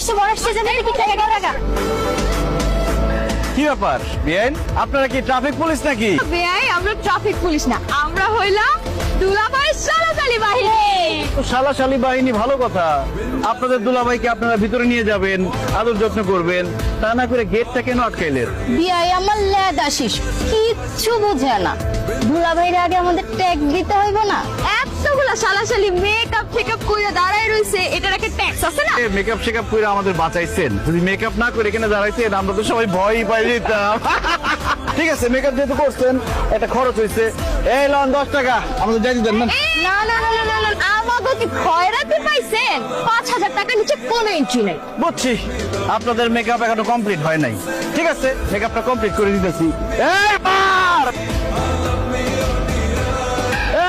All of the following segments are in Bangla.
আসছে বড় আসছে জানেন কি টাকা কি ব্যাপার বিআইন, আপনারা কি ট্রাফিক পুলিশ নাকি? বেআই আমরা ট্রাফিক পুলিশ না, আমরা হইলাম দুলাভাইয়ের সালাতালি বাহিনী। শালাশালী বাহিনী, ভালো কথা। আপনাদের দুলাভাইকে আপনারা ভিতরে নিয়ে যাবেন, আদর যত্ন করবেন, তা না করে গেটটা কেন আটকাইলেন? বিআই আমার ল্যাদ আসিস কিচ্ছু বুঝে না। দুলাভাইয়ের আগে আমাদের ট্যাগ দিতে হইব না? এতগুলা শালাশালি মেকআপ টেকআপ কইরা দাঁড়ায় রইছে, এটার একটা ট্যাক্স আছে না? মেকআপ শেকআপ করে আমাদের বাঁচাইছেন, যদি মেকআপ না করে এখানে দাঁড়াইছেন আমরা তো সবাই ভয়ই পাই যেতাম। ঠিক আছে, মেকআপ যেহেতু করছেন একটা খরচ হয়েছে, এই লন 10 টাকা আমাদের যাই দেন না। না না না না না, আমাকে কি খয়রাতি পাইছেন? 5000 টাকা নিচে কোনো এন্ট্রি নাই। বুঝছি, আপনাদের মেকআপ এখনো কমপ্লিট হয় নাই। ঠিক আছে, মেকআপটা কমপ্লিট করে দিতেছি। এই মার,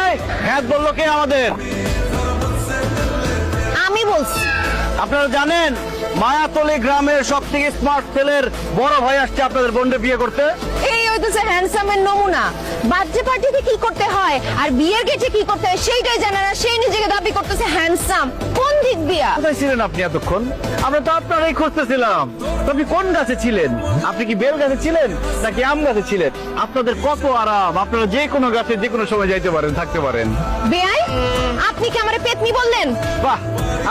এই হ্যাঁ বললো কে আমাদের? আমি বলছি আপনারা জানেন মায়াতলী গ্রামের সব থেকে স্মার্ট ছেলের বড় ভাই আসছে আপনাদের বোনকে বিয়ে করতে। এই হইতেছে হ্যান্ডসামের নমুনা। বার্থডে পার্টিতে কি করতে হয় আর বিয়ের গেটে কি করতে হয় সেইটাই জানে না, সেই নিজেকে দাবি করতেছে হ্যান্ডসাম। কোন দিক দিয়া? কোথায় ছিলেন আপনি এতক্ষণ? আমরা তো আপনারাই খুঁজতেছিলাম। তো আপনি কোন গাছে ছিলেন? আপনি কি বেল গাছে ছিলেন নাকি আম গাছে ছিলেন? আপনাদের কত আরাম, আপনারা যে কোনো গাছে যে কোনো সময় যাইতে পারেন, থাকতে পারেন। বেআই আপনি কি আমারে পেতনি বললেন? বাহ,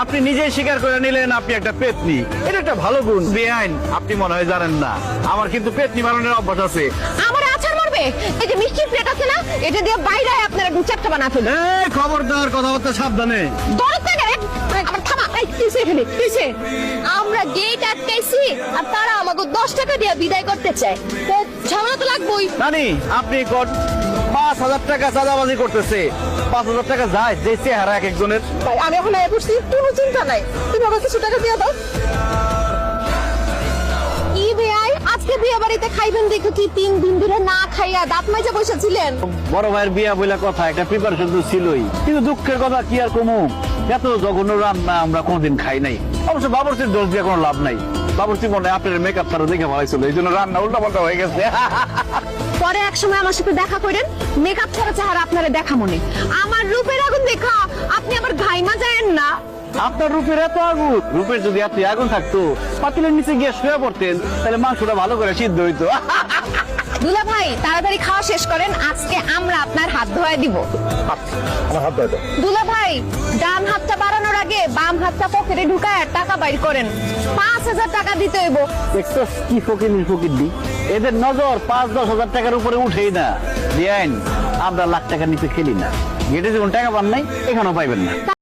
আপনি নিজেই স্বীকার করে নিলেন আপনি একটা পেতনি। এটা একটা ভালো গুণ। বেআইন, আপনি মনে হয় জানেন না আমার কিন্তু পেতনি বানানোর অভ্যাস আছে। আমার আচার মারবে? এই যে মিষ্টির প্লেট আছে না, এটা দিয়ে বাইরে আপনারা দু চারটা বানা ফেলুন। এই খবরদার, কথাবার্তা সাবধানে। দরদ না রে, আমার থামা। এই কিসে এখানে কিসে? আমরা গেট আটকাইছি আর তারা আমাকে 10 টাকা দিয়ে বিদায় করতে চায়। তো ঝামেলা তো লাগবেই। নানি, আপনি 5,000 টাকা চাঁদাবাজি করতেছে। 5,000 টাকা যায় যে চেহারা এক একজনের। আমি এখন আয় বসছি, কোনো চিন্তা নাই। তুমি আমাকে কিছু টাকা দিয়ে দাও। কি বেআই, আজকে বিয়ে বাড়িতে খাইবেন দেখো কি 3 দিন ধরে না খাইয়া দাঁত মাজা বসেছিলেন? বড় ভাইয়ের বিয়া বলে কথা, একটা প্রিপারেশন তো ছিলই, কিন্তু দুঃখের কথা কি আর কমু, এত জঘন্য রান্না আমরা কোনোদিন খাই নাই। অবশ্য বাবুর্চির দোষ দিয়ে কোনো লাভ নাই। বাবুর্চি মনে হয় আপনার মেকআপ তারা দেখে ভালো ছিল, এই জন্য রান্না উল্টা পাল্টা হয়ে গেছে। পরে এক সময় আমার সাথে দেখা করেন, মেকআপ ছাড়া চেহারা আপনারে দেখা মনে। আমার রূপের আগুন দেখা আপনি আমার ঘাইমা যায়েন না। আপনার রূপের এত আগুন, রূপের যদি এত আগুন থাকতো পাতিলের নিচে গিয়ে শুয়ে পড়তেন, তাহলে মাংসটা ভালো করে সিদ্ধ হইতো। দুলা ভাই তাড়াতাড়ি খাওয়া শেষ করেন, আজকে আমরা আপনার হাত ধোয়া দিব। আমার হাত ধরে দাও। দুলা ভাই ডান হাতটা বাড়ানোর আগে বাম হাতটা পকেটে ঢুকায় টাকা বাইর করেন। 5000 টাকা দিতে হইব। দেখছো কি ফকির ফকির দি, এদের নজর 5-10 হাজার টাকার উপরে উঠেই না। বেআইন, আমরা লাখ টাকার নিচে খেলি না। গেটে যখন টাকা পান নাই, এখানেও পাইবেন না।